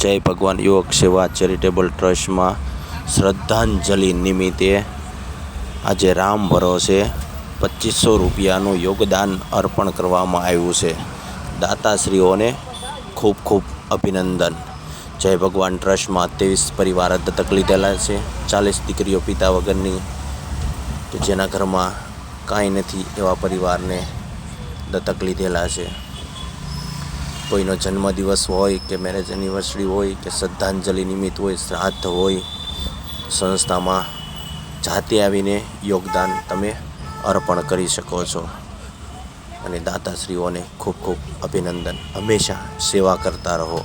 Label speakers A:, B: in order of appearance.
A: જય ભગવાન યુવક સેવા ચેરિટેબલ ટ્રસ્ટમાં શ્રદ્ધાંજલિ નિમિત્તે આજે રામ ભરોસે 2500 રૂપિયાનું યોગદાન અર્પણ કરવામાં આવ્યું છે. દાતાશ્રીઓને ખૂબ ખૂબ અભિનંદન. જય ભગવાન ટ્રસ્ટમાં 23 પરિવાર દત્તક લીધેલા છે. 40 દીકરીઓ પિતા વગરની, કે જેના ઘરમાં કાંઈ નથી એવા પરિવારને દત્તક લીધેલા છે. કોઈનો જન્મદિવસ હોય કે મેરેજ એનિવર્સરી હોય કે શ્રદ્ધાંજલિ નિમિત્ત હોય, શ્રાદ્ધ હોય, સંસ્થામાં જાતે આવીને યોગદાન તમે અર્પણ કરી શકો છો. અને દાતાશ્રીઓને ખૂબ ખૂબ અભિનંદન. હંમેશા સેવા કરતા રહો.